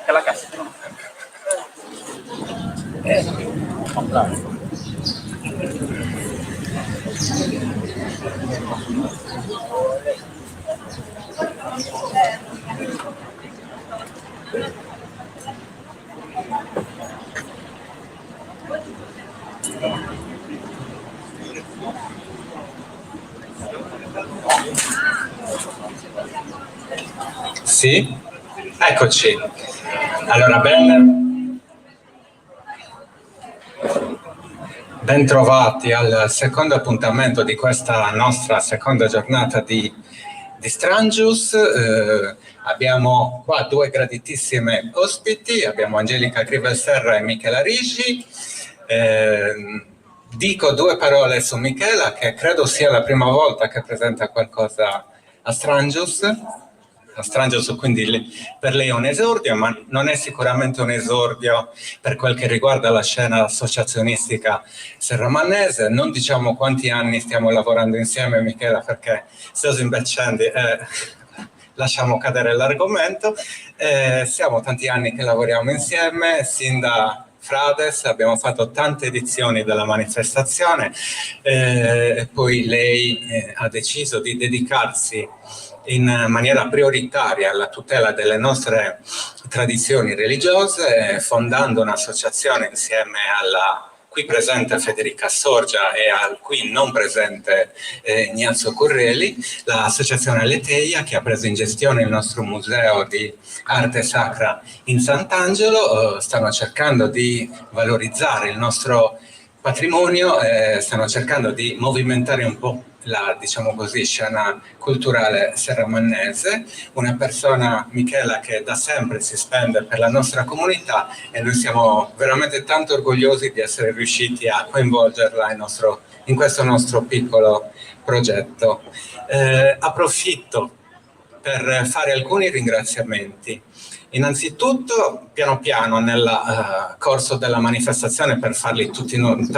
Che la cassa non comprare. Sì, eccoci. Allora, ben trovati al secondo appuntamento di questa nostra seconda giornata di Strangius. Abbiamo qua due graditissime ospiti, abbiamo Angelica Grivelserra e Michela Rigi. Dico due parole su Michela, che credo sia la prima volta che presenta qualcosa a Strangius, quindi per lei è un esordio, ma non è sicuramente un esordio per quel che riguarda la scena associazionistica serramannese. Non diciamo quanti anni stiamo lavorando insieme, Michela, perché stiamo invecchiando, lasciamo cadere l'argomento. Siamo tanti anni che lavoriamo insieme, sin da Frades, abbiamo fatto tante edizioni della manifestazione, poi lei ha deciso di dedicarsi in maniera prioritaria alla tutela delle nostre tradizioni religiose, fondando un'associazione insieme alla qui presente Federica Sorgia e al qui non presente Ignazio Currelli, l'associazione Aleteia, che ha preso in gestione il nostro museo di arte sacra in Sant'Angelo. Stanno cercando di valorizzare il nostro patrimonio, stanno cercando di movimentare un po' la, diciamo così, scena culturale serramannese. Una persona, Michela, che da sempre si spende per la nostra comunità, e noi siamo veramente tanto orgogliosi di essere riusciti a coinvolgerla in questo nostro piccolo progetto. Approfitto per fare alcuni ringraziamenti. Innanzitutto, piano piano, nel corso della manifestazione, per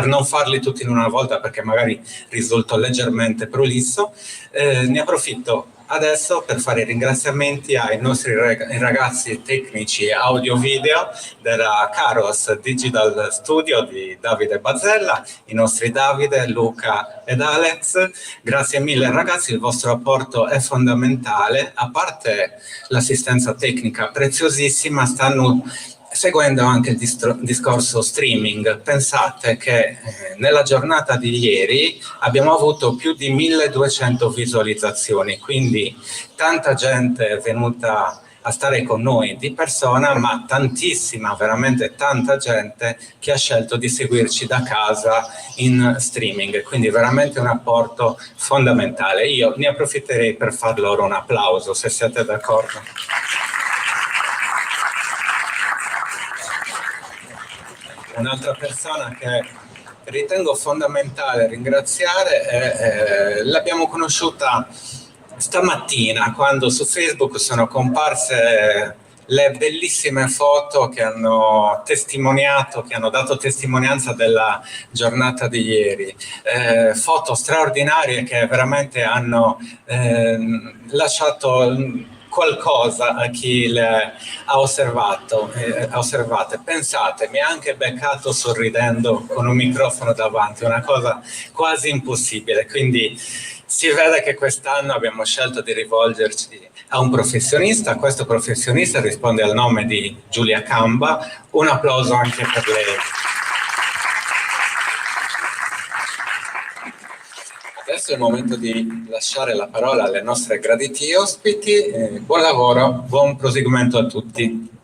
non farli tutti in una volta, perché magari risulto leggermente prolisso, ne approfitto adesso per fare i ringraziamenti ai nostri ragazzi tecnici audio-video della Caros Digital Studio di Davide Bazzella, i nostri Davide, Luca ed Alex. Grazie mille ragazzi, il vostro apporto è fondamentale. A parte l'assistenza tecnica preziosissima, stanno seguendo anche il discorso streaming. Pensate che nella giornata di ieri abbiamo avuto più di 1200 visualizzazioni, quindi tanta gente è venuta a stare con noi di persona, ma tantissima, veramente tanta gente che ha scelto di seguirci da casa in streaming, quindi veramente un apporto fondamentale. Io ne approfitterei per far loro un applauso, se siete d'accordo. Un'altra persona che ritengo fondamentale ringraziare l'abbiamo conosciuta stamattina, quando su Facebook sono comparse le bellissime foto che hanno testimoniato, che hanno dato testimonianza della giornata di ieri. Foto straordinarie che veramente hanno lasciato qualcosa a chi le ha osservate. Pensate, mi ha anche beccato sorridendo con un microfono davanti, una cosa quasi impossibile. Quindi si vede che quest'anno abbiamo scelto di rivolgerci a un professionista. Questo professionista risponde al nome di Giulia Camba. Un applauso anche per lei. Adesso è il momento di lasciare la parola alle nostre graditi ospiti. Buon lavoro, buon proseguimento a tutti.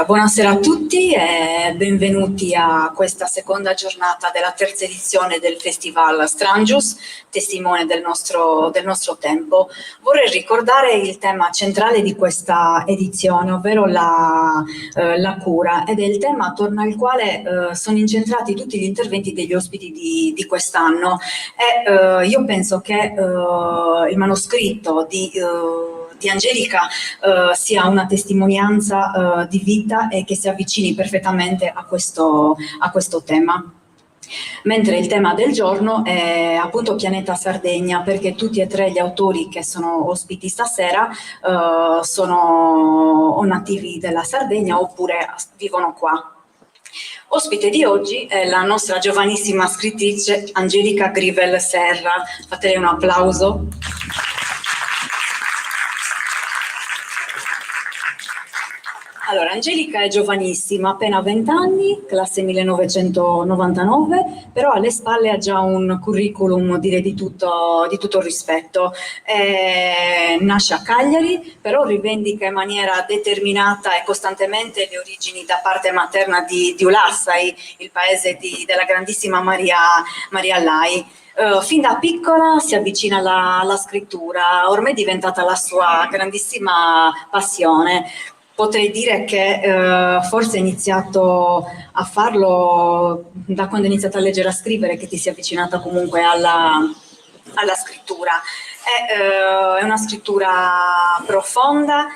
Buonasera a tutti e benvenuti a questa seconda giornata della terza edizione del Festival Strangius, testimone del nostro tempo. Vorrei ricordare il tema centrale di questa edizione, ovvero la cura, ed è il tema attorno al quale sono incentrati tutti gli interventi degli ospiti di quest'anno. E io penso che il manoscritto di Angelica sia una testimonianza di vita e che si avvicini perfettamente a questo tema. Mentre il tema del giorno è appunto Pianeta Sardegna, perché tutti e tre gli autori che sono ospiti stasera sono o nativi della Sardegna oppure vivono qua. Ospite di oggi è la nostra giovanissima scrittrice Angelica Grivel Serra. Fatele un applauso. Allora, Angelica è giovanissima, appena 20 anni, classe 1999, però alle spalle ha già un curriculum, direi di tutto rispetto. Nasce a Cagliari, però rivendica in maniera determinata e costantemente le origini da parte materna di Ulassai, il paese della grandissima Maria Lai. Fin da piccola si avvicina alla scrittura, ormai è diventata la sua grandissima passione. Potrei dire che forse hai iniziato a farlo da quando hai iniziato a leggere e a scrivere, che ti sei avvicinata comunque alla scrittura. È una scrittura profonda.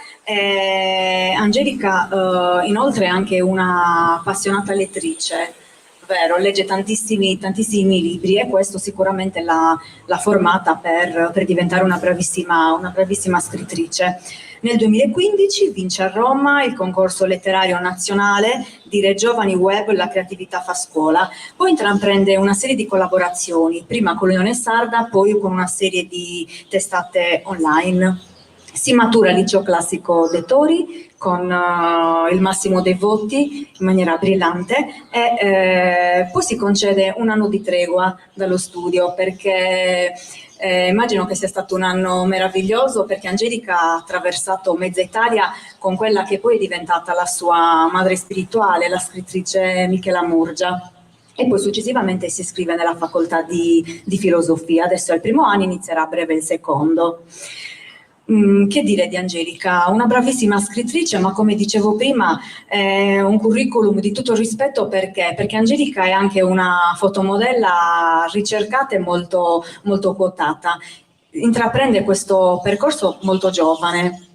Angelica inoltre è anche una appassionata lettrice, vero? Legge tantissimi libri e questo sicuramente l'ha formata per diventare una bravissima scrittrice. Nel 2015 vince a Roma il concorso letterario nazionale Dire Giovani Web, la creatività fa scuola, poi intraprende una serie di collaborazioni, prima con l'Unione Sarda, poi con una serie di testate online. Si matura al liceo classico De Tori con il massimo dei voti in maniera brillante e poi si concede un anno di tregua dallo studio perché immagino che sia stato un anno meraviglioso, perché Angelica ha attraversato mezza Italia con quella che poi è diventata la sua madre spirituale, la scrittrice Michela Murgia. E poi successivamente si iscrive nella facoltà di filosofia. Adesso è il primo anno, inizierà a breve il secondo. Che dire di Angelica? Una bravissima scrittrice, ma come dicevo prima è un curriculum di tutto rispetto perché Angelica è anche una fotomodella ricercata e molto, molto quotata. Intraprende questo percorso molto giovane,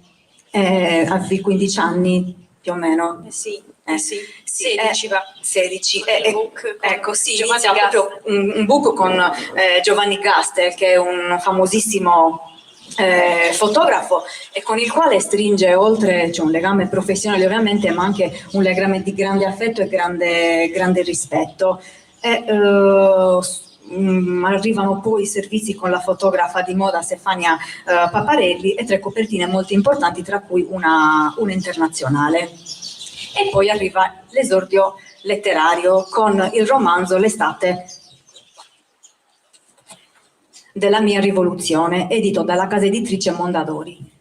ha 15 anni più o meno. Sì. 16 va. 16. Ecco, sì, Giovanni inizia proprio un book con Giovanni Gastel, che è un famosissimo fotografo e con il quale stringe oltre un legame professionale ovviamente, ma anche un legame di grande affetto e grande rispetto. Arrivano poi i servizi con la fotografa di moda Stefania Paparelli e 3 copertine molto importanti, tra cui una internazionale. E poi arriva l'esordio letterario con il romanzo L'estate della mia rivoluzione, edito dalla casa editrice Mondadori,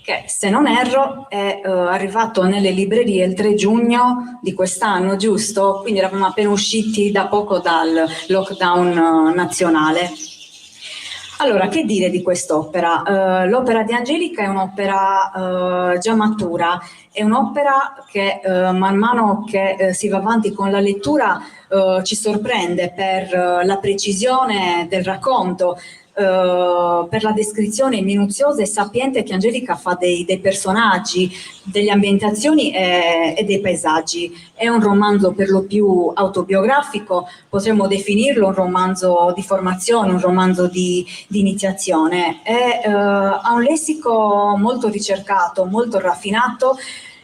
che se non erro è arrivato nelle librerie il 3 giugno di quest'anno, giusto? Quindi eravamo appena usciti da poco dal lockdown nazionale. Allora, che dire di quest'opera? L'opera di Angelica è un'opera già matura, è un'opera che man mano che si va avanti con la lettura ci sorprende per la precisione del racconto, per la descrizione minuziosa e sapiente che Angelica fa dei personaggi, delle ambientazioni e dei paesaggi. È un romanzo per lo più autobiografico, potremmo definirlo un romanzo di formazione, un romanzo di iniziazione. Ha un lessico molto ricercato, molto raffinato,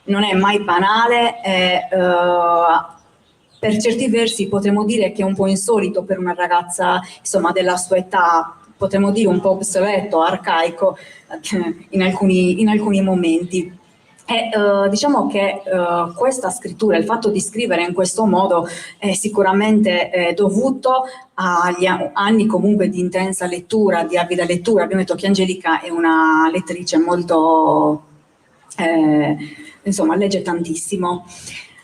non è mai banale, per certi versi potremmo dire che è un po' insolito per una ragazza, insomma, della sua età, potremmo dire un po' obsoleto, arcaico in alcuni momenti. E diciamo che questa scrittura, il fatto di scrivere in questo modo è sicuramente dovuto agli anni comunque di intensa lettura, di avida lettura. Abbiamo detto che Angelica è una lettrice molto, insomma, legge tantissimo.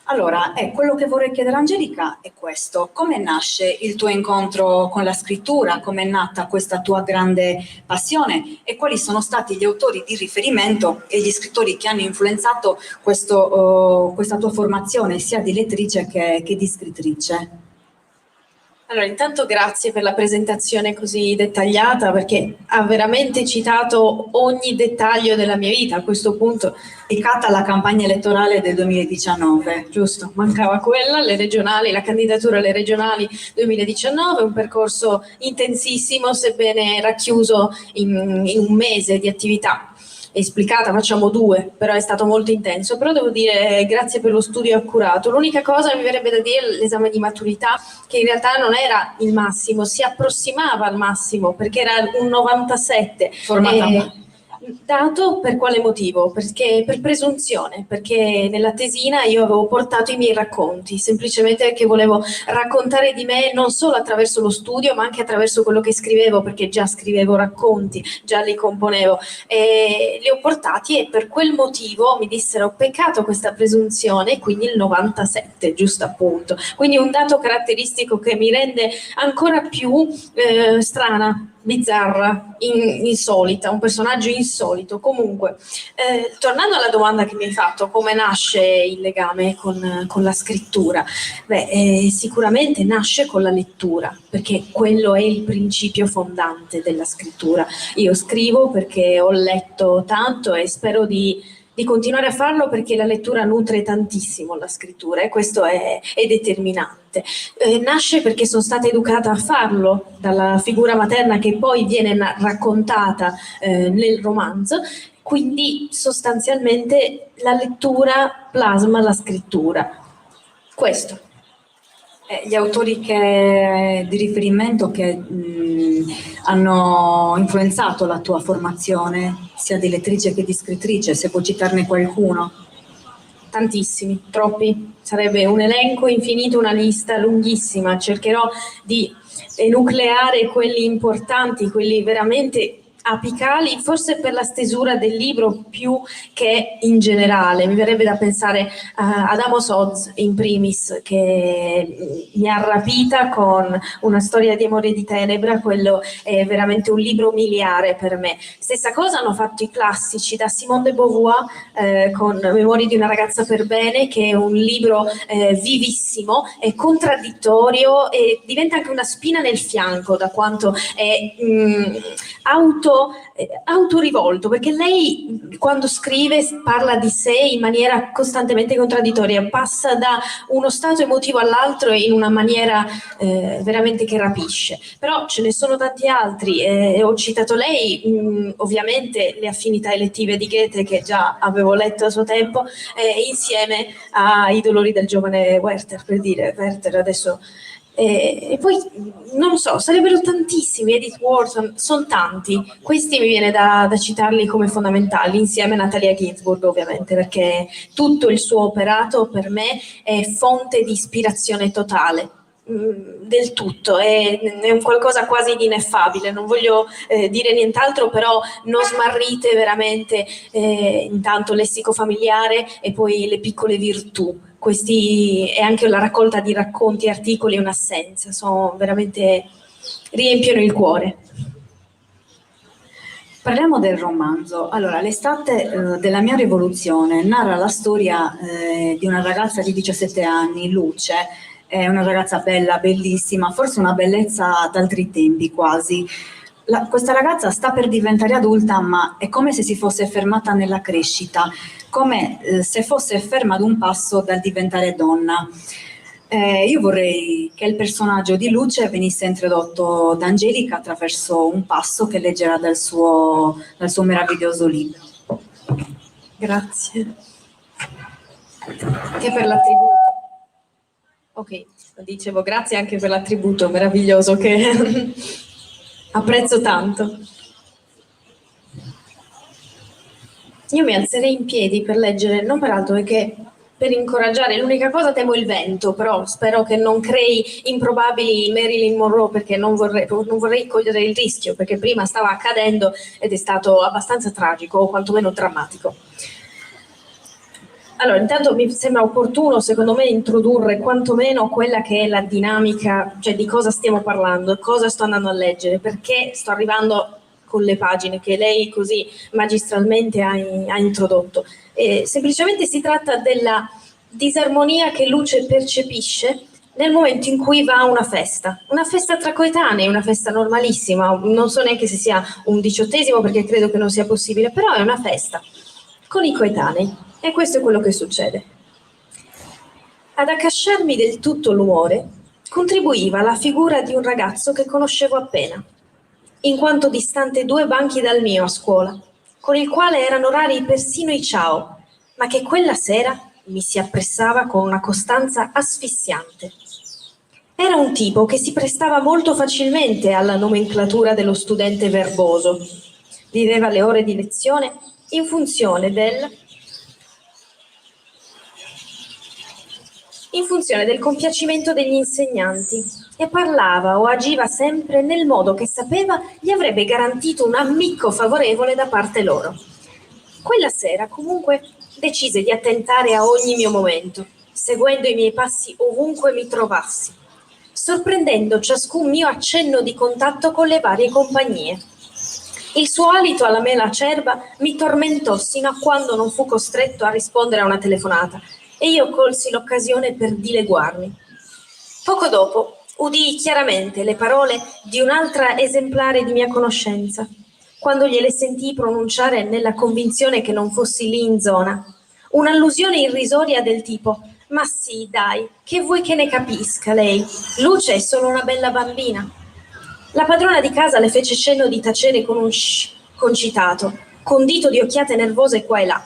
Allora, quello che vorrei chiedere a Angelica è questo: come nasce il tuo incontro con la scrittura, come è nata questa tua grande passione e quali sono stati gli autori di riferimento e gli scrittori che hanno influenzato questa tua formazione sia di lettrice che di scrittrice? Allora, intanto grazie per la presentazione così dettagliata, perché ha veramente citato ogni dettaglio della mia vita a questo punto. Dedicata alla campagna elettorale del 2019. Giusto, mancava quella, le regionali, la candidatura alle regionali 2019, un percorso intensissimo, sebbene racchiuso in un mese di attività. Esplicata, facciamo 2, però è stato molto intenso. Però devo dire grazie per lo studio accurato. L'unica cosa mi verrebbe da dire l'esame di maturità, che in realtà non era il massimo, si approssimava al massimo perché era un 97. Formata. Dato per quale motivo? Perché per presunzione, perché nella tesina io avevo portato i miei racconti, semplicemente perché volevo raccontare di me non solo attraverso lo studio, ma anche attraverso quello che scrivevo, perché già scrivevo racconti, già li componevo, e li ho portati e per quel motivo mi dissero peccato questa presunzione, quindi il 97, giusto appunto. Quindi un dato caratteristico che mi rende ancora più strana, bizzarra, insolita, un personaggio insolito. Comunque, tornando alla domanda che mi hai fatto, come nasce il legame con la scrittura? Beh, sicuramente nasce con la lettura, perché quello è il principio fondante della scrittura. Io scrivo perché ho letto tanto e spero di continuare a farlo, perché la lettura nutre tantissimo la scrittura e questo è determinante. Nasce perché sono stata educata a farlo dalla figura materna che poi viene raccontata nel romanzo, quindi sostanzialmente la lettura plasma la scrittura. Questo. Gli autori di riferimento che hanno influenzato la tua formazione, sia di lettrice che di scrittrice, se puoi citarne qualcuno? Tantissimi, troppi. Sarebbe un elenco infinito, una lista lunghissima. Cercherò di enucleare quelli importanti, quelli veramente apicali, forse per la stesura del libro più che in generale. Mi verrebbe da pensare ad Amos Oz in primis, che mi ha rapita con Una storia di amore e di tenebra. Quello è veramente un libro miliare per me. Stessa cosa hanno fatto i classici, da Simone de Beauvoir con Memorie di una ragazza per bene, che è un libro vivissimo, è contraddittorio e diventa anche una spina nel fianco, da quanto è autorivolto, perché lei quando scrive parla di sé in maniera costantemente contraddittoria, passa da uno stato emotivo all'altro in una maniera veramente che rapisce. Però ce ne sono tanti altri, ho citato lei, ovviamente le affinità elettive di Goethe, che già avevo letto a suo tempo, insieme ai dolori del giovane Werther, per dire, Werther adesso. E poi non lo so, sarebbero tantissimi, Edith Wharton, sono tanti. Questi mi viene da citarli come fondamentali, insieme a Natalia Ginzburg ovviamente, perché tutto il suo operato per me è fonte di ispirazione totale. Del tutto, è un qualcosa quasi di ineffabile. Non voglio dire nient'altro, però non smarrite veramente intanto lessico familiare e poi le piccole virtù. Questi è anche la raccolta di racconti, articoli e un'assenza, sono veramente, riempiono il cuore. Parliamo del romanzo. Allora, L'estate della mia rivoluzione narra la storia di una ragazza di 17 anni, Luce. È una ragazza bella, bellissima, forse una bellezza d'altri tempi quasi. Questa ragazza sta per diventare adulta, ma è come se si fosse fermata nella crescita, come se fosse ferma ad un passo dal diventare donna. Io vorrei che il personaggio di Luce venisse introdotto da Angelica attraverso un passo che leggerà dal suo meraviglioso libro. Grazie. Che per l'attributo. Ok, dicevo grazie anche per l'attributo meraviglioso che apprezzo tanto. Io mi alzerei in piedi per leggere, non per altro perché per incoraggiare. L'unica cosa, temo il vento, però spero che non crei improbabili Marilyn Monroe, perché non vorrei cogliere il rischio, perché prima stava accadendo ed è stato abbastanza tragico o quantomeno drammatico. Allora, intanto mi sembra opportuno, secondo me, introdurre quantomeno quella che è la dinamica, cioè di cosa stiamo parlando, cosa sto andando a leggere, perché sto arrivando con le pagine che lei così magistralmente ha introdotto. Semplicemente si tratta della disarmonia che Luce percepisce nel momento in cui va a una festa tra coetanei, una festa normalissima, non so neanche se sia un 18° perché credo che non sia possibile, però è una festa con i coetanei e questo è quello che succede. Ad accasciarmi del tutto l'umore contribuiva la figura di un ragazzo che conoscevo appena, in quanto distante 2 banchi dal mio a scuola, con il quale erano rari persino i ciao, ma che quella sera mi si appressava con una costanza asfissiante. Era un tipo che si prestava molto facilmente alla nomenclatura dello studente verboso. Viveva le ore di lezione in funzione del compiacimento degli insegnanti e parlava o agiva sempre nel modo che sapeva gli avrebbe garantito un ammicco favorevole da parte loro. Quella sera, comunque, decise di attentare a ogni mio momento, seguendo i miei passi ovunque mi trovassi, sorprendendo ciascun mio accenno di contatto con le varie compagnie. Il suo alito alla mela acerba mi tormentò sino a quando non fu costretto a rispondere a una telefonata e io colsi l'occasione per dileguarmi. Poco dopo udii chiaramente le parole di un'altra esemplare di mia conoscenza, quando gliele sentii pronunciare nella convinzione che non fossi lì in zona. Un'allusione irrisoria del tipo: «Ma sì, dai, che vuoi che ne capisca lei? Luce è solo una bella bambina». La padrona di casa le fece cenno di tacere con un concitato, condito di occhiate nervose qua e là.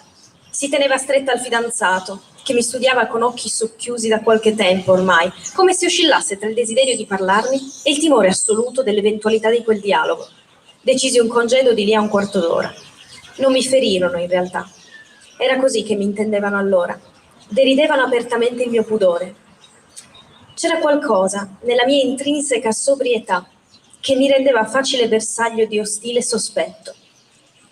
Si teneva stretta al fidanzato, che mi studiava con occhi socchiusi da qualche tempo ormai, come se oscillasse tra il desiderio di parlarmi e il timore assoluto dell'eventualità di quel dialogo. Decisi un congedo di lì a un quarto d'ora. Non mi ferirono in realtà. Era così che mi intendevano allora. Deridevano apertamente il mio pudore. C'era qualcosa nella mia intrinseca sobrietà che mi rendeva facile bersaglio di ostile sospetto.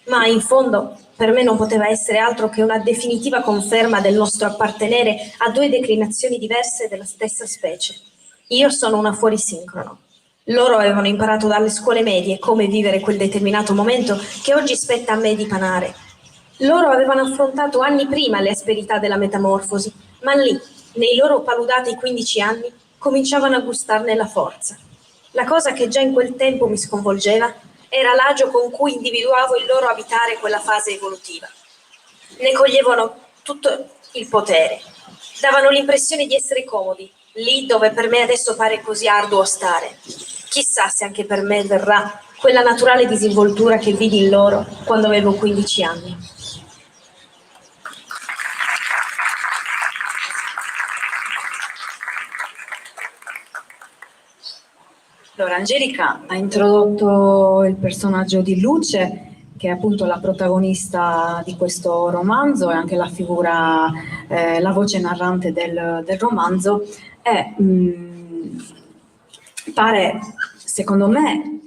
Ma in fondo per me non poteva essere altro che una definitiva conferma del nostro appartenere a 2 declinazioni diverse della stessa specie. Io sono una fuorisincrono. Loro avevano imparato dalle scuole medie come vivere quel determinato momento che oggi spetta a me dipanare. Loro avevano affrontato anni prima le asperità della metamorfosi, ma lì, nei loro paludati 15 anni, cominciavano a gustarne la forza. La cosa che già in quel tempo mi sconvolgeva era l'agio con cui individuavo il loro abitare quella fase evolutiva. Ne coglievano tutto il potere, davano l'impressione di essere comodi, lì dove per me adesso pare così arduo stare. Chissà se anche per me verrà quella naturale disinvoltura che vidi in loro quando avevo 15 anni. Allora, Angelica ha introdotto il personaggio di Luce, che è appunto la protagonista di questo romanzo e anche la figura, la voce narrante del romanzo, e pare, secondo me,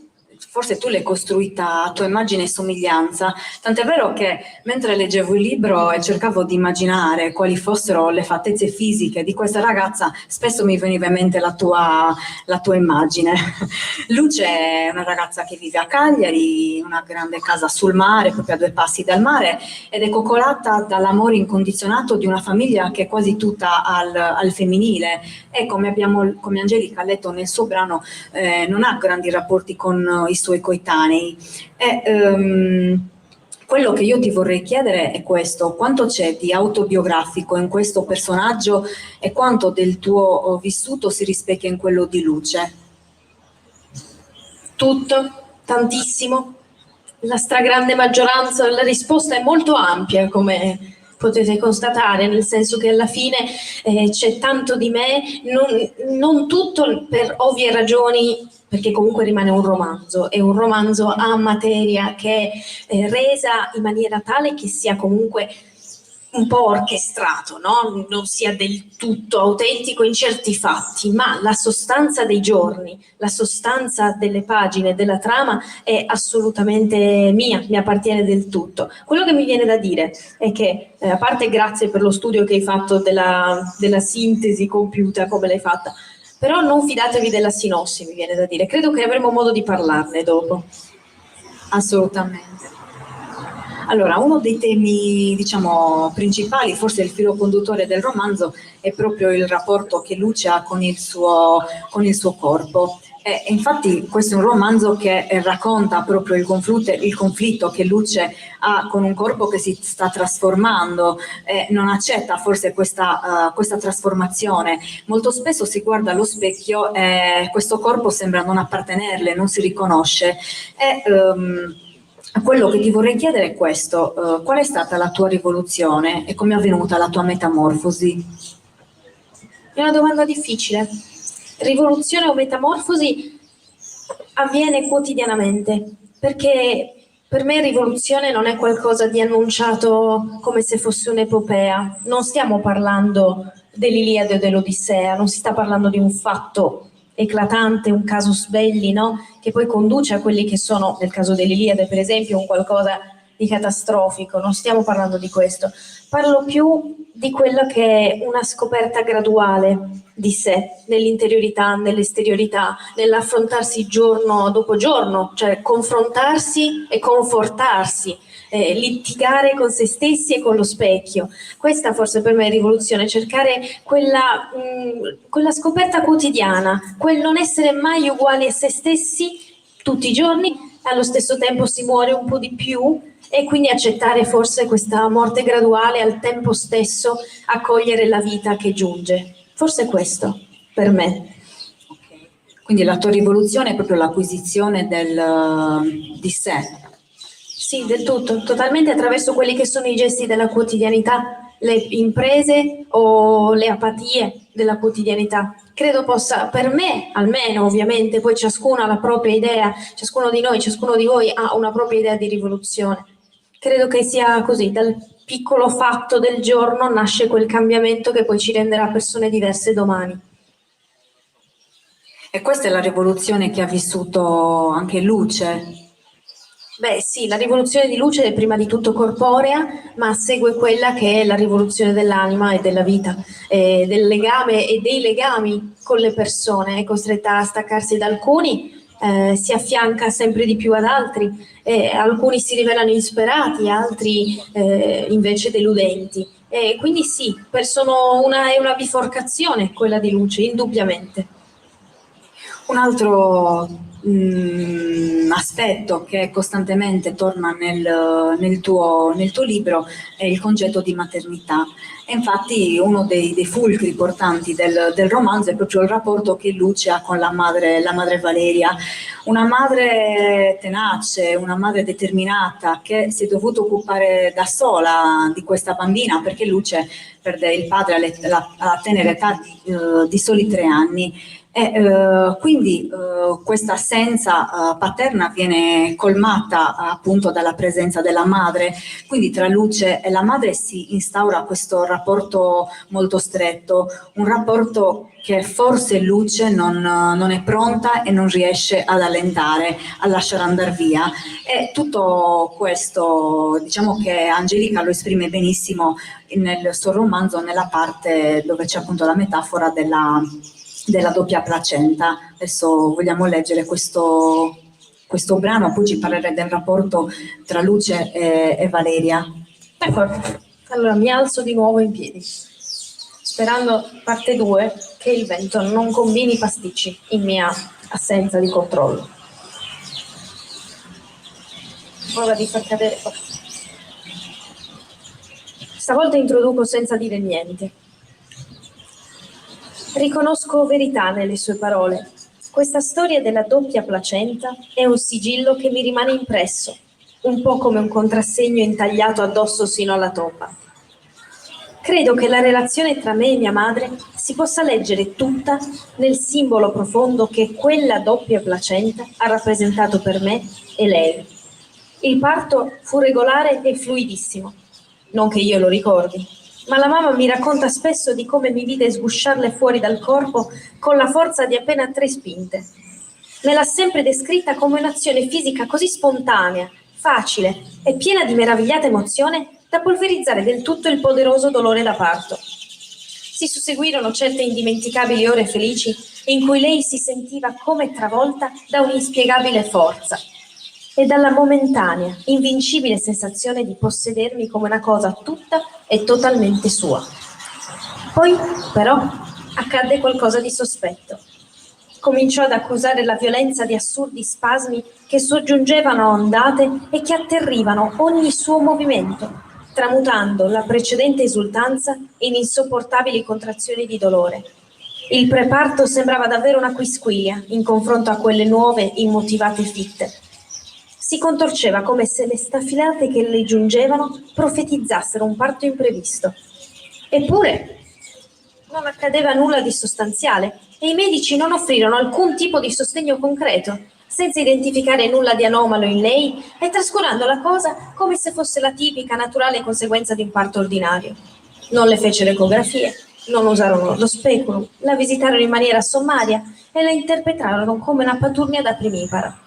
forse tu l'hai costruita a tua immagine e somiglianza, tant'è vero che mentre leggevo il libro e cercavo di immaginare quali fossero le fattezze fisiche di questa ragazza, spesso mi veniva in mente la tua immagine. Luce è una ragazza che vive a Cagliari, una grande casa sul mare, proprio a 2 passi dal mare, ed è coccolata dall'amore incondizionato di una famiglia che è quasi tutta al femminile, e come Angelica ha letto nel suo brano, non ha grandi rapporti con i suoi coetanei. Quello che io ti vorrei chiedere è questo: quanto c'è di autobiografico in questo personaggio e quanto del tuo vissuto si rispecchia in quello di Luce? Tutto, tantissimo, la stragrande maggioranza. La risposta è molto ampia, come potete constatare, nel senso che alla fine c'è tanto di me, non tutto per ovvie ragioni, perché comunque rimane un romanzo, e un romanzo ha materia che è resa in maniera tale che sia comunque un po' orchestrato, no? Non sia del tutto autentico in certi fatti, ma la sostanza dei giorni, la sostanza delle pagine, della trama è assolutamente mia, mi appartiene del tutto. Quello che mi viene da dire è che, a parte grazie per lo studio che hai fatto della sintesi compiuta, come l'hai fatta, però non fidatevi della sinossi, mi viene da dire. Credo che avremo modo di parlarne dopo. Assolutamente. Allora, uno dei temi, diciamo, principali, forse il filo conduttore del romanzo, è proprio il rapporto che Luce ha con il suo corpo. E infatti questo è un romanzo che racconta proprio il conflitto che Luce ha con un corpo che si sta trasformando e non accetta forse questa trasformazione. Molto spesso si guarda allo specchio e questo corpo sembra non appartenerle, non si riconosce. Quello che ti vorrei chiedere è questo: qual è stata la tua rivoluzione e come è avvenuta la tua metamorfosi? È una domanda difficile. Rivoluzione o metamorfosi avviene quotidianamente, perché per me rivoluzione non è qualcosa di annunciato come se fosse un'epopea. Non stiamo parlando dell'Iliade o dell'Odissea, non si sta parlando di un fatto eclatante, un casus belli, no? Che poi conduce a quelli che sono, nel caso dell'Iliade per esempio, un qualcosa di catastrofico. Non stiamo parlando di questo. Parlo più di quella che è una scoperta graduale di sé, nell'interiorità, nell'esteriorità, nell'affrontarsi giorno dopo giorno, cioè confrontarsi e confortarsi, litigare con se stessi e con lo specchio. Questa forse per me è rivoluzione, cercare quella scoperta quotidiana, quel non essere mai uguali a se stessi tutti i giorni, allo stesso tempo si muore un po' di più, e quindi accettare forse questa morte graduale, al tempo stesso accogliere la vita che giunge. Forse questo, per me. Okay. Quindi la tua rivoluzione è proprio l'acquisizione di sé. Sì, del tutto, totalmente attraverso quelli che sono i gesti della quotidianità, le imprese o le apatie della quotidianità. Credo possa, per me almeno ovviamente, poi ciascuno ha la propria idea, ciascuno di noi, ciascuno di voi ha una propria idea di rivoluzione. Credo che sia così, dal piccolo fatto del giorno nasce quel cambiamento che poi ci renderà persone diverse domani. E questa è la rivoluzione che ha vissuto anche Luce. Beh sì, la rivoluzione di Luce è prima di tutto corporea, ma segue quella che è la rivoluzione dell'anima e della vita, del legame e dei legami con le persone. È costretta a staccarsi da alcuni, si affianca sempre di più ad altri, alcuni si rivelano insperati, altri invece deludenti. Quindi sì, è una biforcazione quella di Luce, indubbiamente. Un altro aspetto che costantemente torna nel tuo libro è il concetto di maternità. E infatti uno dei fulcri portanti del romanzo è proprio il rapporto che Luce ha con la madre Valeria, una madre tenace, una madre determinata che si è dovuta occupare da sola di questa bambina, perché Luce perde il padre alla tenera età di soli 3 anni. Quindi questa assenza paterna viene colmata appunto dalla presenza della madre, quindi tra Luce e la madre si instaura questo rapporto molto stretto, un rapporto che forse Luce non è pronta e non riesce ad allentare, a lasciare andare via. E tutto questo, diciamo che Angelica lo esprime benissimo nel suo romanzo, nella parte dove c'è appunto la metafora della doppia placenta. Adesso vogliamo leggere questo brano, poi ci parlerei del rapporto tra Luce e Valeria. D'accordo, allora mi alzo di nuovo in piedi, sperando, parte 2, che il vento non combini pasticci in mia assenza di controllo. Prova di far cadere. Stavolta introduco senza dire niente. Riconosco verità nelle sue parole. Questa storia della doppia placenta è un sigillo che mi rimane impresso, un po' come un contrassegno intagliato addosso sino alla tomba. Credo che la relazione tra me e mia madre si possa leggere tutta nel simbolo profondo che quella doppia placenta ha rappresentato per me e lei. Il parto fu regolare e fluidissimo, non che io lo ricordi, ma la mamma mi racconta spesso di come mi vide sgusciarle fuori dal corpo con la forza di appena 3 spinte. Me l'ha sempre descritta come un'azione fisica così spontanea, facile e piena di meravigliata emozione da polverizzare del tutto il poderoso dolore da parto. Si susseguirono certe indimenticabili ore felici in cui lei si sentiva come travolta da un'inspiegabile forza. e dalla momentanea, invincibile sensazione di possedermi come una cosa tutta e totalmente sua. Poi, però, accadde qualcosa di sospetto. Cominciò ad accusare la violenza di assurdi spasmi che soggiungevano a ondate e che atterrivano ogni suo movimento, tramutando la precedente esultanza in insopportabili contrazioni di dolore. Il preparto sembrava davvero una quisquilia in confronto a quelle nuove, immotivate fitte. Si contorceva come se le staffilate che le giungevano profetizzassero un parto imprevisto. Eppure non accadeva nulla di sostanziale e i medici non offrirono alcun tipo di sostegno concreto, senza identificare nulla di anomalo in lei e trascurando la cosa come se fosse la tipica naturale conseguenza di un parto ordinario. Non le fecero ecografie, non usarono lo speculum, la visitarono in maniera sommaria e la interpretarono come una paturnia da primipara.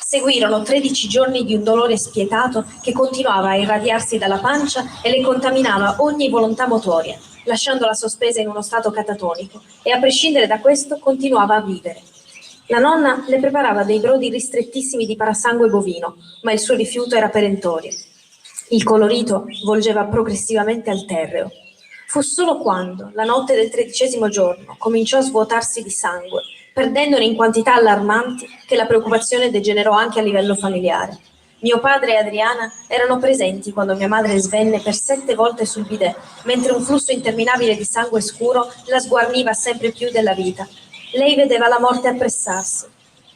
Seguirono 13 giorni di un dolore spietato che continuava a irradiarsi dalla pancia e le contaminava ogni volontà motoria, lasciandola sospesa in uno stato catatonico, e a prescindere da questo continuava a vivere. La nonna le preparava dei brodi ristrettissimi di parasangue bovino, ma il suo rifiuto era perentorio. Il colorito volgeva progressivamente al terreo. Fu solo quando, la notte del 13° giorno, cominciò a svuotarsi di sangue, perdendone in quantità allarmanti, che la preoccupazione degenerò anche a livello familiare. Mio padre e Adriana erano presenti quando mia madre svenne per 7 volte sul bidet, mentre un flusso interminabile di sangue scuro la sguarniva sempre più della vita. Lei vedeva la morte appressarsi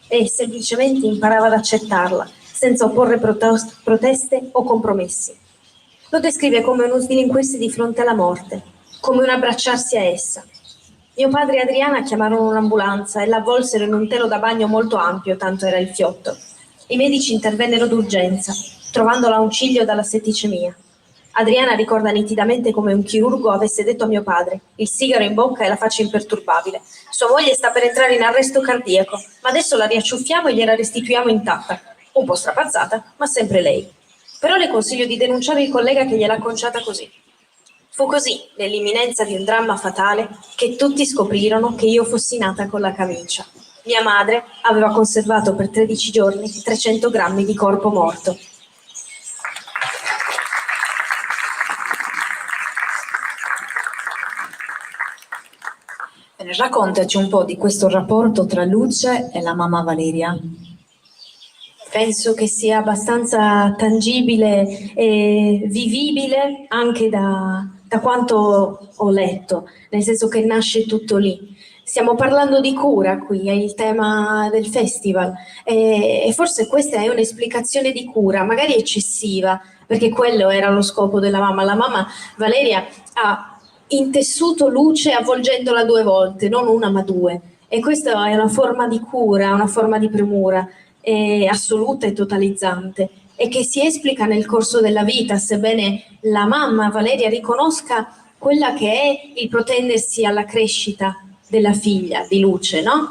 e semplicemente imparava ad accettarla, senza opporre proteste o compromessi. Lo descrive come uno sdilinquirsi di fronte alla morte, come un abbracciarsi a essa. Mio padre e Adriana chiamarono un'ambulanza e la avvolsero in un telo da bagno molto ampio, tanto era il fiotto. I medici intervennero d'urgenza, trovandola un ciglio dalla setticemia. Adriana ricorda nitidamente come un chirurgo avesse detto a mio padre, il sigaro in bocca e la faccia imperturbabile: sua moglie sta per entrare in arresto cardiaco, ma adesso la riacciuffiamo e gliela restituiamo intatta. Un po' strapazzata, ma sempre lei. Però le consiglio di denunciare il collega che gliel'ha conciata così. Fu così, nell'imminenza di un dramma fatale, che tutti scoprirono che io fossi nata con la camicia. Mia madre aveva conservato per 13 giorni 300 grammi di corpo morto. Bene, raccontaci un po' di questo rapporto tra Luce e la mamma Valeria. Penso che sia abbastanza tangibile e vivibile anche da quanto ho letto, nel senso che nasce tutto lì. Stiamo parlando di cura qui, è il tema del festival e forse questa è un'esplicazione di cura, magari eccessiva, perché quello era lo scopo della mamma. La mamma Valeria ha intessuto Luce avvolgendola 2 volte, non una ma 2, e questa è una forma di cura, una forma di premura assoluta e totalizzante, e che si esplica nel corso della vita, sebbene la mamma Valeria riconosca quella che è il protendersi alla crescita della figlia di Luce, no?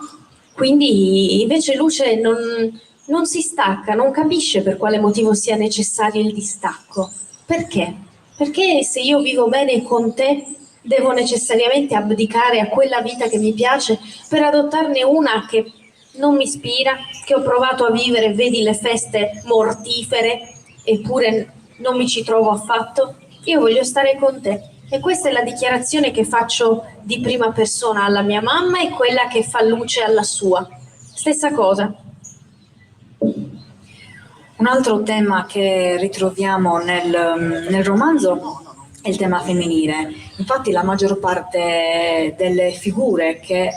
Quindi invece Luce non si stacca, non capisce per quale motivo sia necessario il distacco. Perché? Perché se io vivo bene con te devo necessariamente abdicare a quella vita che mi piace per adottarne una che non mi ispira, che ho provato a vivere, vedi le feste mortifere, eppure non mi ci trovo affatto? Io voglio stare con te. E questa è la dichiarazione che faccio di prima persona alla mia mamma e quella che fa Luce alla sua. Stessa cosa. Un altro tema che ritroviamo nel romanzo è il tema femminile. Infatti la maggior parte delle figure che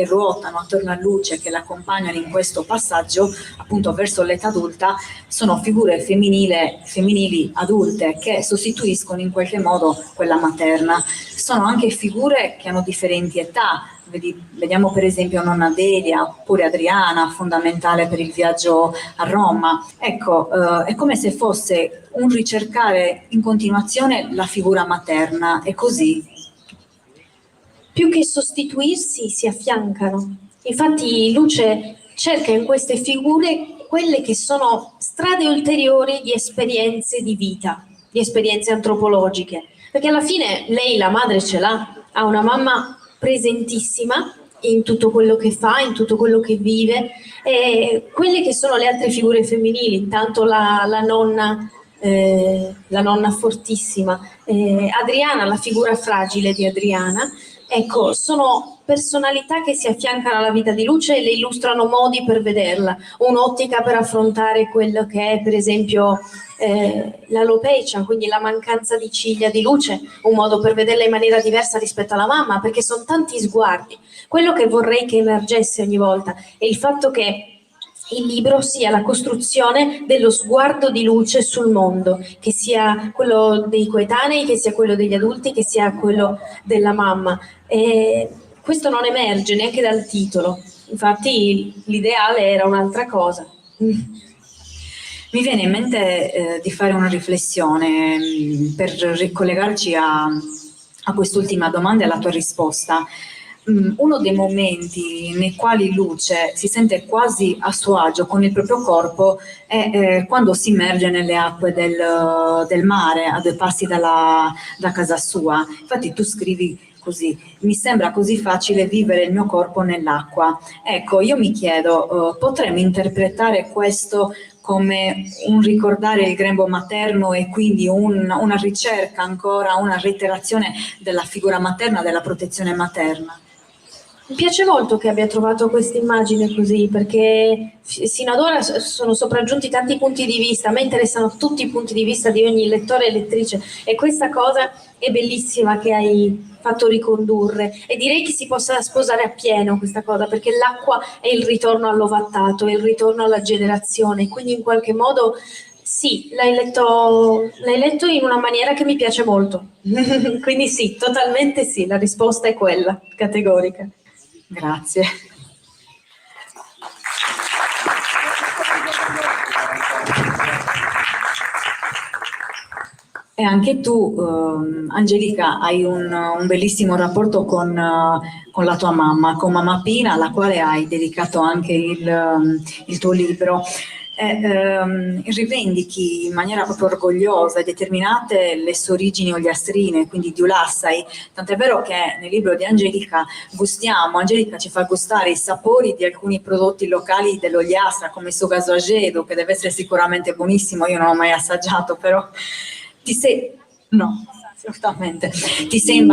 ruotano attorno a Luce, che l'accompagnano in questo passaggio appunto verso l'età adulta, sono figure femminili adulte che sostituiscono in qualche modo quella materna. Sono anche figure che hanno differenti età. Vediamo per esempio nonna Delia oppure Adriana, fondamentale per il viaggio a Roma. Ecco, è come se fosse un ricercare in continuazione la figura materna, è così? Più che sostituirsi, si affiancano. Infatti Luce cerca in queste figure quelle che sono strade ulteriori di esperienze di vita, di esperienze antropologiche, perché alla fine lei la madre ce l'ha, ha una mamma presentissima in tutto quello che fa, in tutto quello che vive, e quelle che sono le altre figure femminili, intanto la nonna fortissima, Adriana, la figura fragile di Adriana, ecco, sono personalità che si affiancano alla vita di Luce e le illustrano modi per vederla, un'ottica per affrontare quello che è per esempio l'alopecia, quindi la mancanza di ciglia di Luce, un modo per vederla in maniera diversa rispetto alla mamma, perché sono tanti sguardi. Quello che vorrei che emergesse ogni volta è il fatto che il libro sia la costruzione dello sguardo di Luce sul mondo, che sia quello dei coetanei, che sia quello degli adulti, che sia quello della mamma. E questo non emerge neanche dal titolo, infatti l'ideale era un'altra cosa. Mi viene in mente di fare una riflessione per ricollegarci a quest'ultima domanda e alla tua risposta. Uno dei momenti nei quali Luce si sente quasi a suo agio con il proprio corpo è quando si immerge nelle acque del mare a 2 passi da casa sua. Infatti tu scrivi così: mi sembra così facile vivere il mio corpo nell'acqua. Ecco, io mi chiedo, potremmo interpretare questo come un ricordare il grembo materno e quindi una ricerca ancora, una reiterazione della figura materna, della protezione materna? Mi piace molto che abbia trovato questa immagine così, perché sino ad ora sono sopraggiunti tanti punti di vista, a me interessano tutti i punti di vista di ogni lettore e lettrice, e questa cosa è bellissima che hai fatto ricondurre, e direi che si possa sposare appieno questa cosa, perché l'acqua è il ritorno all'ovattato, è il ritorno alla generazione, quindi in qualche modo sì, l'hai letto in una maniera che mi piace molto. Quindi sì, totalmente sì, la risposta è quella, categorica. Grazie. E anche tu, Angelica, hai un bellissimo rapporto con la tua mamma, con Mamma Pina, alla quale hai dedicato anche il tuo libro. Rivendichi in maniera proprio orgogliosa e determinate le sue origini ogliastrine, quindi di Ulassai, tant'è vero che nel libro di Angelica Angelica ci fa gustare i sapori di alcuni prodotti locali dell'Ogliastra, come il suo gaso agedo, che deve essere sicuramente buonissimo, io non l'ho mai assaggiato, però no, assolutamente, ti sei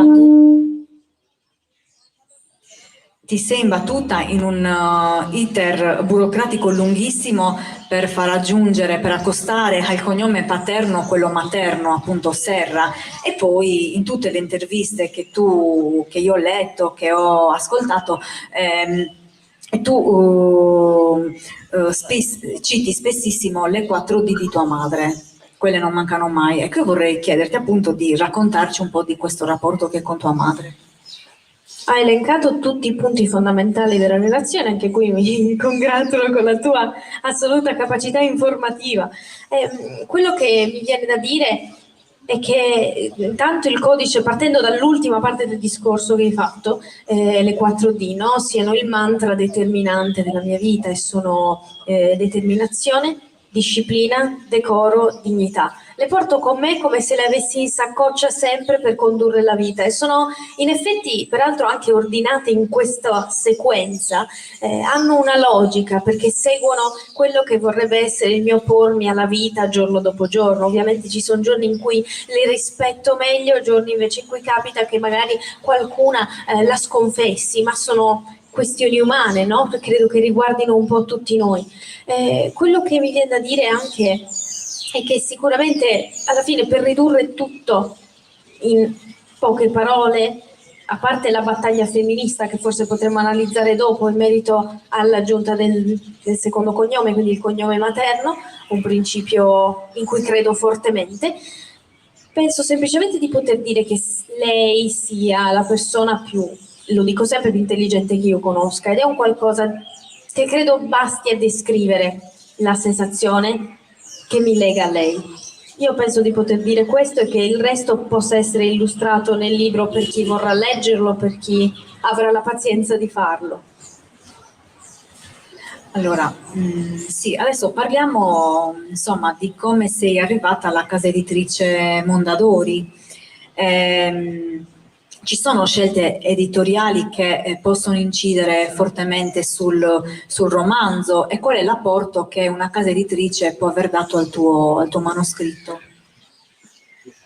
imbattuta in un iter burocratico lunghissimo per far aggiungere, per accostare al cognome paterno quello materno, appunto Serra, e poi in tutte le interviste che io ho letto, che ho ascoltato, tu citi spessissimo le 4 D di tua madre. Quelle non mancano mai. Ecco, io vorrei chiederti appunto di raccontarci un po' di questo rapporto che è con tua madre. Hai elencato tutti i punti fondamentali della relazione, anche qui mi congratulo con la tua assoluta capacità informativa. Quello che mi viene da dire è che intanto il codice, partendo dall'ultima parte del discorso che hai fatto, le 4D, no? Siano il mantra determinante della mia vita, e sono determinazione, disciplina, decoro, dignità. Le porto con me come se le avessi in saccoccia sempre per condurre la vita, e sono in effetti peraltro anche ordinate in questa sequenza, hanno una logica perché seguono quello che vorrebbe essere il mio pormi alla vita giorno dopo giorno. Ovviamente ci sono giorni in cui le rispetto meglio, giorni invece in cui capita che magari qualcuna la sconfessi, ma sono questioni umane, no? Credo che riguardino un po' tutti noi. Quello che mi viene da dire anche è che sicuramente alla fine, per ridurre tutto in poche parole, a parte la battaglia femminista che forse potremmo analizzare dopo in merito all'aggiunta del secondo cognome, quindi il cognome materno, un principio in cui credo fortemente, penso semplicemente di poter dire che lei sia la persona più, lo dico sempre, più intelligente che io conosca, ed è un qualcosa che credo basti a descrivere la sensazione che mi lega a lei. Io penso di poter dire questo e che il resto possa essere illustrato nel libro per chi vorrà leggerlo, per chi avrà la pazienza di farlo. Allora, sì, adesso parliamo insomma di come sei arrivata alla casa editrice Mondadori. Ci sono scelte editoriali che possono incidere fortemente sul romanzo, e qual è l'apporto che una casa editrice può aver dato al tuo manoscritto?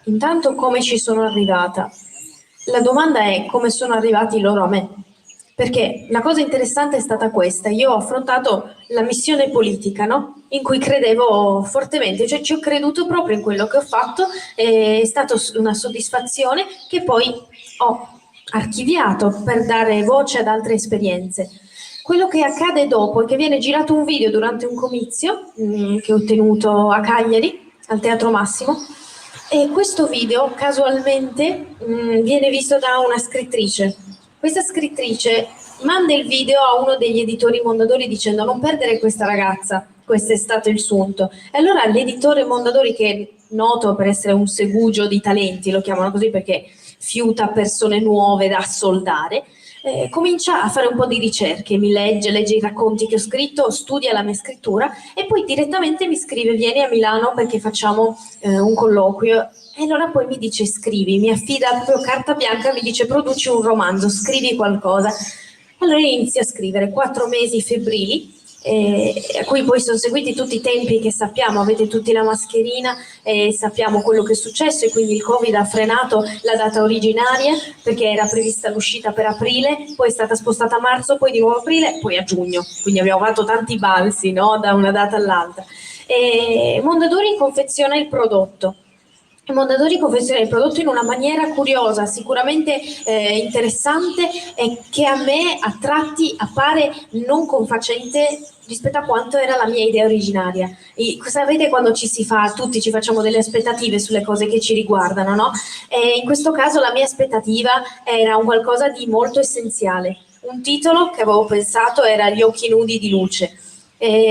Intanto come ci sono arrivata? La domanda è come sono arrivati loro a me. Perché la cosa interessante è stata questa: io ho affrontato la missione politica, no? In cui credevo fortemente, cioè ci ho creduto proprio in quello che ho fatto, è stata una soddisfazione che poi ho archiviato per dare voce ad altre esperienze. Quello che accade dopo è che viene girato un video durante un comizio che ho tenuto a Cagliari, al Teatro Massimo, e questo video casualmente viene visto da una scrittrice. Questa scrittrice manda il video a uno degli editori Mondadori dicendo: non perdere questa ragazza, questo è stato il sunto. E allora l'editore Mondadori, che è noto per essere un segugio di talenti, lo chiamano così perché fiuta persone nuove da soldare, comincia a fare un po' di ricerche, mi legge i racconti che ho scritto, studia la mia scrittura e poi direttamente mi scrive: vieni a Milano perché facciamo un colloquio. E allora poi mi dice: scrivi, mi affida proprio carta bianca, mi dice: produci un romanzo, scrivi qualcosa. Allora inizio a scrivere, 4 mesi febbrili, a cui poi sono seguiti tutti i tempi che sappiamo, avete tutti la mascherina e sappiamo quello che è successo, e quindi il Covid ha frenato la data originaria perché era prevista l'uscita per aprile, poi è stata spostata a marzo, poi di nuovo aprile, poi a giugno, quindi abbiamo fatto tanti balzi, no? Da una data all'altra. E Mondadori confeziona il prodotto. Mondadori confeziona il prodotto in una maniera curiosa, sicuramente interessante, e che a me a tratti appare non confacente rispetto a quanto era la mia idea originaria. Sapete quando tutti ci facciamo delle aspettative sulle cose che ci riguardano, no? E in questo caso la mia aspettativa era un qualcosa di molto essenziale. Un titolo che avevo pensato era Gli occhi nudi di Luce.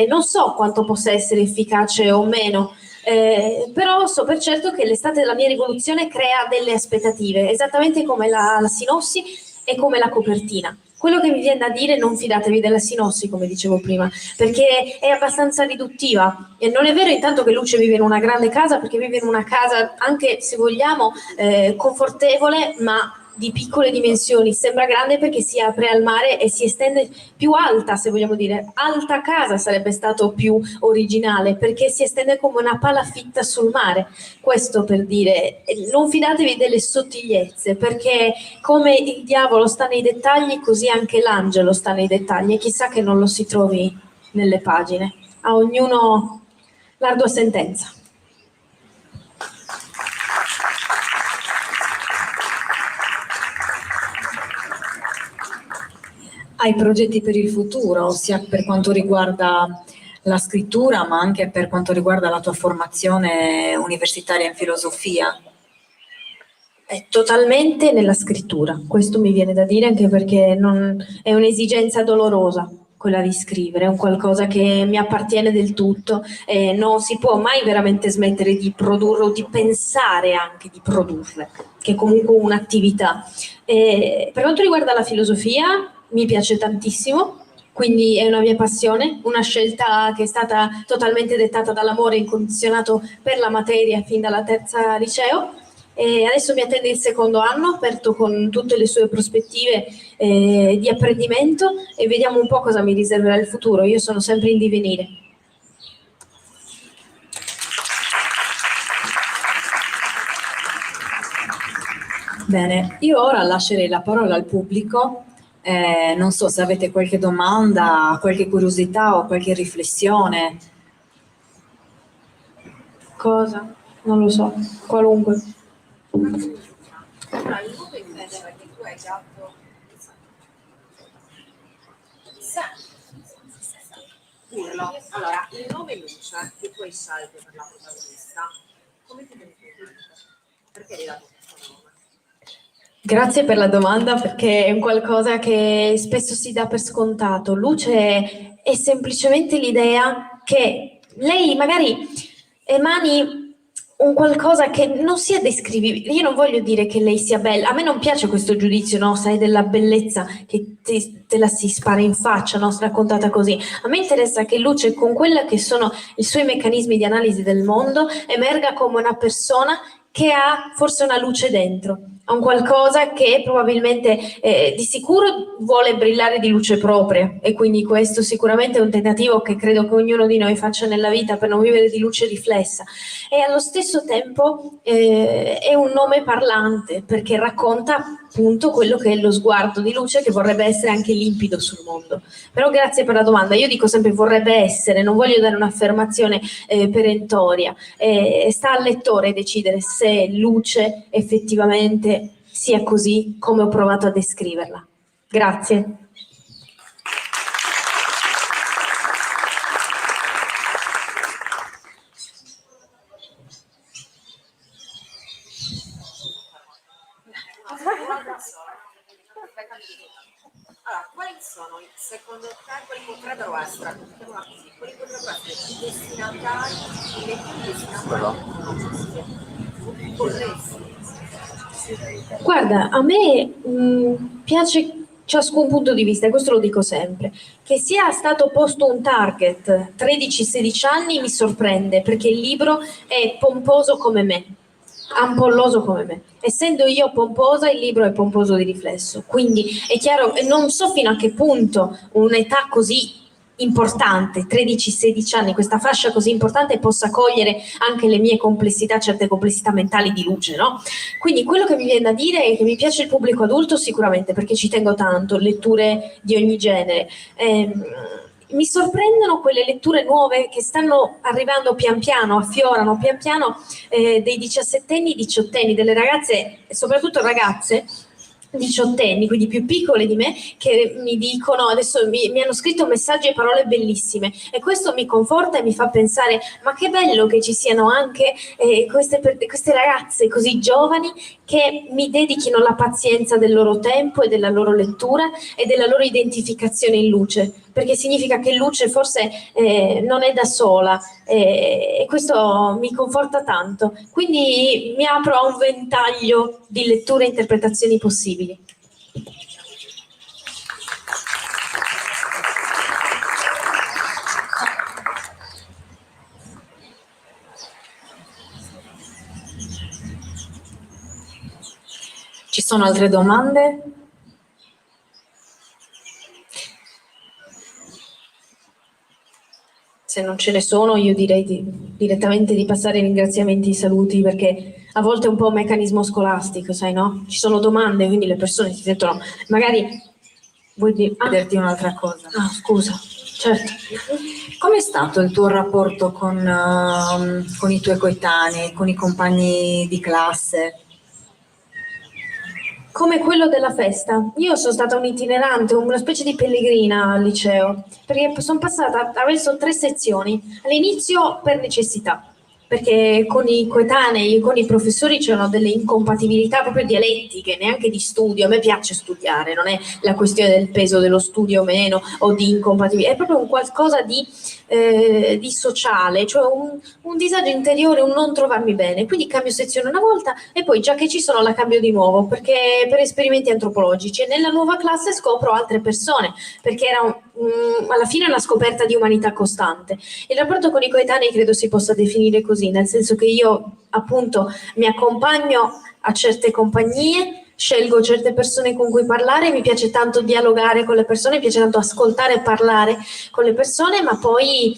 Non so quanto possa essere efficace o meno, però so per certo che l'estate della mia rivoluzione crea delle aspettative, esattamente come la sinossi e come la copertina. Quello che mi viene da dire: non fidatevi della sinossi, come dicevo prima, perché è abbastanza riduttiva. E non è vero intanto che Luce vive in una grande casa, perché vive in una casa, anche se vogliamo, confortevole, ma di piccole dimensioni. Sembra grande perché si apre al mare e si estende più alta, se vogliamo dire. Alta casa sarebbe stato più originale, perché si estende come una palafitta sul mare. Questo per dire, non fidatevi delle sottigliezze, perché come il diavolo sta nei dettagli, così anche l'angelo sta nei dettagli, e chissà che non lo si trovi nelle pagine. A ognuno l'ardua sentenza. Hai progetti per il futuro, sia per quanto riguarda la scrittura, ma anche per quanto riguarda la tua formazione universitaria in filosofia? È totalmente nella scrittura, questo mi viene da dire, anche perché è un'esigenza dolorosa quella di scrivere, è un qualcosa che mi appartiene del tutto, e non si può mai veramente smettere di produrre o di pensare anche di produrre, che è comunque un'attività. Per quanto riguarda la filosofia, mi piace tantissimo, quindi è una mia passione, una scelta che è stata totalmente dettata dall'amore incondizionato per la materia fin dalla terza liceo. E adesso mi attende il 2° anno, aperto con tutte le sue prospettive di apprendimento, e vediamo un po' cosa mi riserverà il futuro. Io sono sempre in divenire. Bene, io ora lascerei la parola al pubblico. Non so se avete qualche domanda, qualche curiosità o qualche riflessione. Cosa? Non lo so, qualunque. Allora, il nome Federa che tu hai dato, urlo. Allora, il nome Luce che tu hai scelto per la protagonista, come ti è venuto in mente? Perché hai dato questo nome? Grazie per la domanda, perché è un qualcosa che spesso si dà per scontato. Luce è semplicemente l'idea che lei magari emani un qualcosa che non sia descrivibile. Io non voglio dire che lei sia bella, a me non piace questo giudizio, no? Sai, della bellezza che te la si spara in faccia, no? Raccontata così. A me interessa che Luce, con quella che sono i suoi meccanismi di analisi del mondo, emerga come una persona che ha forse una luce dentro, a un qualcosa che probabilmente di sicuro vuole brillare di luce propria, e quindi questo sicuramente è un tentativo che credo che ognuno di noi faccia nella vita per non vivere di luce riflessa, e allo stesso tempo è un nome parlante perché racconta appunto quello che è lo sguardo di luce che vorrebbe essere anche limpido sul mondo. Però grazie per la domanda. Io dico sempre vorrebbe essere, non voglio dare un'affermazione perentoria, sta al lettore decidere se luce effettivamente sia così come ho provato a descriverla. Grazie. Allora, quali sono, secondo te, quali potrebbero essere, quali potrebbero essere i destinatari, i lettori destinatari vorresti? Guarda, a me piace ciascun punto di vista, e questo lo dico sempre. Che sia stato posto un target 13-16 anni mi sorprende, perché il libro è pomposo come me, ampolloso come me. Essendo io pomposa, il libro è pomposo di riflesso. Quindi è chiaro, e non so fino a che punto un'età così importante, 13-16 anni, questa fascia così importante possa cogliere anche le mie complessità, certe complessità mentali di luce, no? Quindi quello che mi viene da dire è che mi piace il pubblico adulto sicuramente, perché ci tengo tanto, letture di ogni genere. Mi sorprendono quelle letture nuove che stanno arrivando pian piano, affiorano pian piano, dei 17enni, 18enni, delle ragazze, soprattutto ragazze, 18enni, quindi più piccole di me, che mi dicono, adesso mi hanno scritto messaggi e parole bellissime, e questo mi conforta e mi fa pensare, ma che bello che ci siano anche queste ragazze così giovani che mi dedichino la pazienza del loro tempo e della loro lettura e della loro identificazione in luce, perché significa che luce forse non è da sola, e questo mi conforta tanto. Quindi mi apro a un ventaglio di letture e interpretazioni possibili. Ci sono altre domande? Se non ce ne sono, io direi direttamente di passare ai ringraziamenti e i saluti, perché a volte è un po' un meccanismo scolastico, sai, no? Ci sono domande, quindi le persone si sentono, magari vuoi dire... Chiederti un'altra cosa. Ah, scusa, certo. Com'è stato il tuo rapporto con i tuoi coetanei, con i compagni di classe? Come quello della festa. Io sono stata un'itinerante, una specie di pellegrina al liceo, perché sono passata attraverso 3 sezioni. All'inizio per necessità, perché con i coetanei, con i professori c'erano delle incompatibilità proprio dialettiche, neanche di studio. A me piace studiare, non è la questione del peso dello studio o meno, o di incompatibilità, è proprio un qualcosa di sociale, cioè un disagio interiore, un non trovarmi bene. Quindi cambio sezione una volta e poi, già che ci sono, la cambio di nuovo, perché per esperimenti antropologici, e nella nuova classe scopro altre persone, perché era alla fine una scoperta di umanità costante. Il rapporto con i coetanei credo si possa definire così, nel senso che io appunto mi accompagno a certe compagnie, scelgo certe persone con cui parlare, mi piace tanto dialogare con le persone, mi piace tanto ascoltare e parlare con le persone, ma poi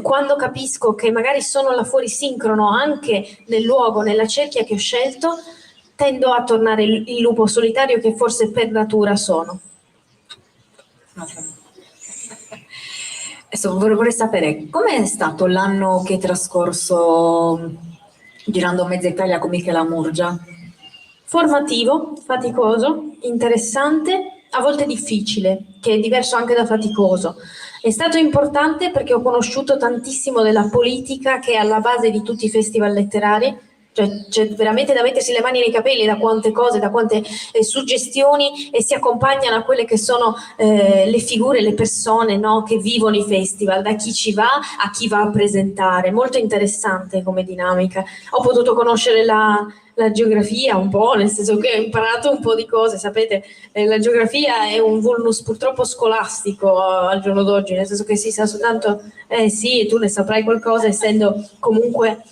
quando capisco che magari sono là fuori sincrono anche nel luogo, nella cerchia che ho scelto, tendo a tornare il lupo solitario che forse per natura sono. Adesso vorrei sapere com'è stato l'anno che è trascorso girando mezza Italia con Michela Murgia? Formativo, faticoso, interessante, a volte difficile, che è diverso anche da faticoso. È stato importante perché ho conosciuto tantissimo della politica che è alla base di tutti i festival letterari. Cioè, c'è veramente da mettersi le mani nei capelli da quante cose, da quante suggestioni, e si accompagnano a quelle che sono le figure, le persone, no, che vivono i festival, da chi ci va a chi va a presentare. Molto interessante come dinamica. Ho potuto conoscere la geografia un po', nel senso che ho imparato un po' di cose. Sapete, la geografia è un vulnus purtroppo scolastico al giorno d'oggi, nel senso che si sa soltanto sì, e tu ne saprai qualcosa, essendo comunque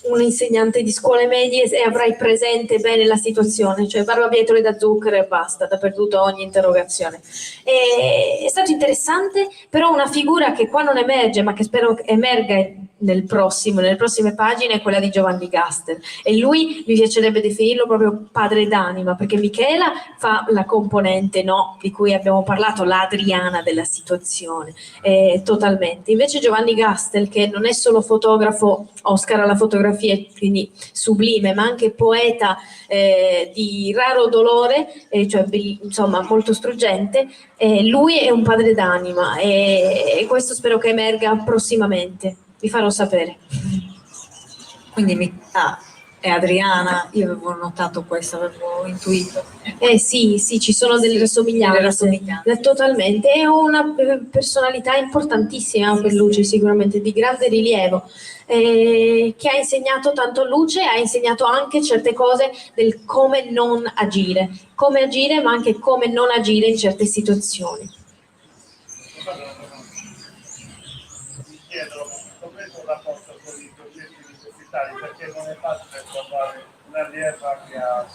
un insegnante di scuole medie e avrai presente bene la situazione, cioè barbabietole da zucchero e basta, dappertutto ogni interrogazione. È stato interessante, però una figura che qua non emerge, ma che spero emerga nelle prossime pagine, è quella di Giovanni Gaster. E lui mi piacerebbe definirlo proprio padre d'anima, perché Michela fa la componente, no, di cui abbiamo parlato, la Adriana della situazione, totalmente. Invece Giovanni Gastel, che non è solo fotografo, Oscar alla fotografia, quindi sublime, ma anche poeta di raro dolore, cioè insomma molto struggente, lui è un padre d'anima e questo spero che emerga prossimamente. Vi farò sapere. Quindi è Adriana, io avevo notato questo, avevo intuito. Sì, ci sono delle somiglianze. Totalmente. È una personalità importantissima per Luce, sicuramente di grande rilievo, che ha insegnato tanto a Luce, ha insegnato anche certe cose del come non agire, ma anche come non agire in certe situazioni. Mi chiedo come è un rapporto con i progetti universitari, perché non è facile trovare un'allieva che ha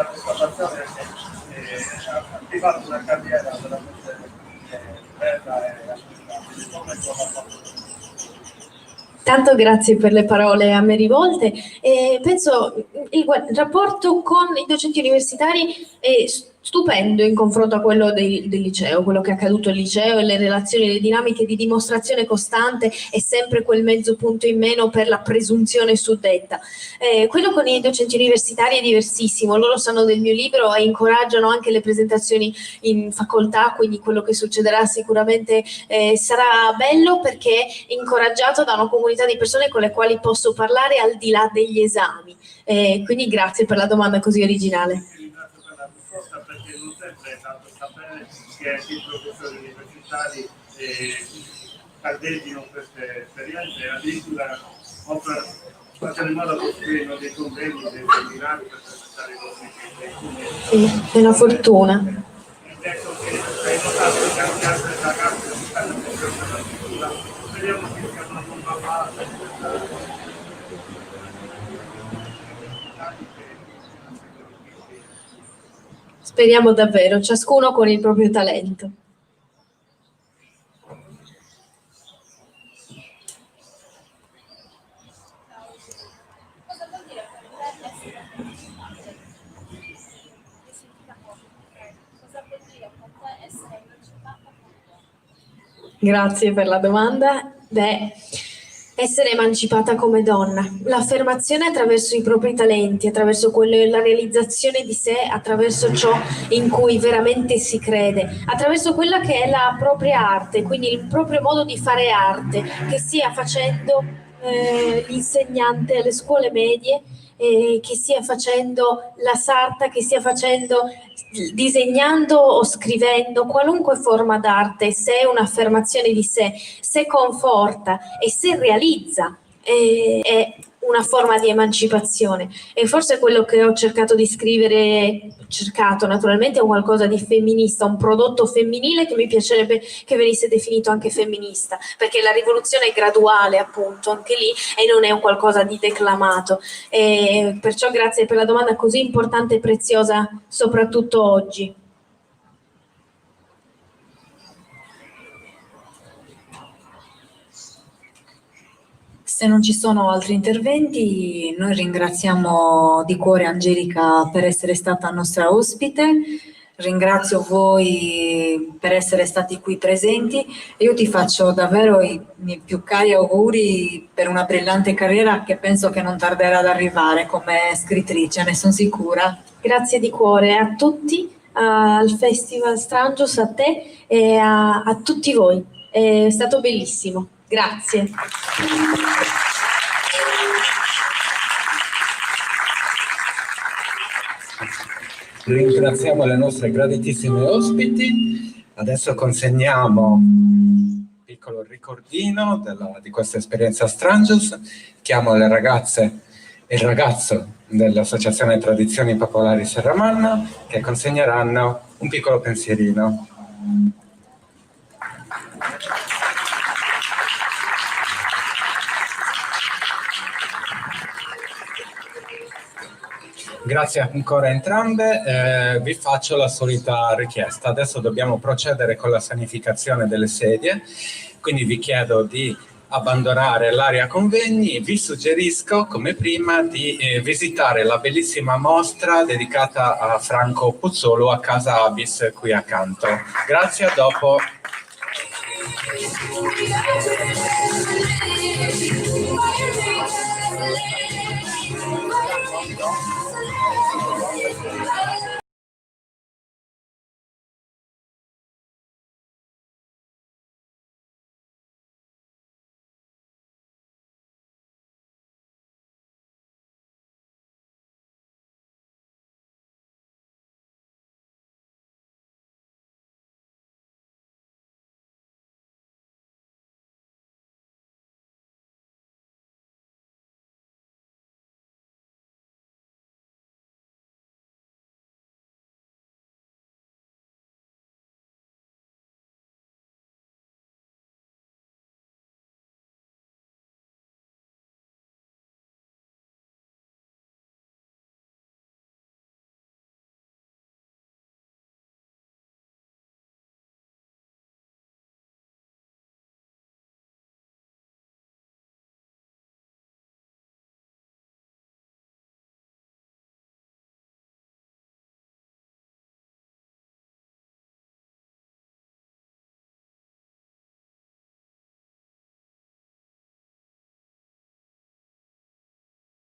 questa passione e ha attivato una carriera veramente bella e affidabile. Come è il tuo rapporto? Tanto grazie per le parole a me rivolte. Penso il rapporto con i docenti universitari è stupendo in confronto a quello del liceo, quello che è accaduto al liceo e le relazioni, le dinamiche di dimostrazione costante è sempre quel mezzo punto in meno per la presunzione suddetta. Quello con i docenti universitari è diversissimo, loro sanno del mio libro e incoraggiano anche le presentazioni in facoltà, quindi quello che succederà sicuramente sarà bello perché è incoraggiato da una comunità di persone con le quali posso parlare al di là degli esami. Quindi grazie per la domanda così originale. Perché non sempre è tanto sapere che i professori universitari palleggino queste esperienze e addirittura facciano in modo che costruino dei convegni, dei seminari per presentare i nostri. Sì, è una fortuna. Ecco che hai notato che anche altre ragazze si stanno mettendo alla cultura, speriamo che sia una bomba base. Speriamo davvero, ciascuno con il proprio talento. Grazie per la domanda. Essere emancipata come donna, l'affermazione attraverso i propri talenti, attraverso la realizzazione di sé, attraverso ciò in cui veramente si crede, attraverso quella che è la propria arte, quindi il proprio modo di fare arte, che sia facendo l'insegnante alle scuole medie, che stia facendo la sarta, che stia facendo disegnando o scrivendo, qualunque forma d'arte, se è un'affermazione di sé, se conforta e se realizza, è una forma di emancipazione. E forse quello che ho cercato di scrivere, naturalmente, è qualcosa di femminista, un prodotto femminile che mi piacerebbe che venisse definito anche femminista, perché la rivoluzione è graduale, appunto, anche lì, e non è un qualcosa di declamato. E perciò grazie per la domanda così importante e preziosa, soprattutto oggi. Se non ci sono altri interventi, noi ringraziamo di cuore Angelica per essere stata nostra ospite, ringrazio voi per essere stati qui presenti e io ti faccio davvero i miei più cari auguri per una brillante carriera che penso che non tarderà ad arrivare come scrittrice, ne sono sicura. Grazie di cuore a tutti, al Festival Strangios, a te e a tutti voi, è stato bellissimo. Grazie. Ringraziamo le nostre graditissime ospiti. Adesso consegniamo un piccolo ricordino di questa esperienza Strangios. Chiamo le ragazze e il ragazzo dell'Associazione Tradizioni Popolari Serramanna che consegneranno un piccolo pensierino. Grazie ancora a entrambe. Vi faccio la solita richiesta. Adesso dobbiamo procedere con la sanificazione delle sedie, quindi vi chiedo di abbandonare l'area convegni. Vi suggerisco, come prima, di visitare la bellissima mostra dedicata a Franco Puzzolo a Casa Abis qui accanto. Grazie, a dopo. Thank you.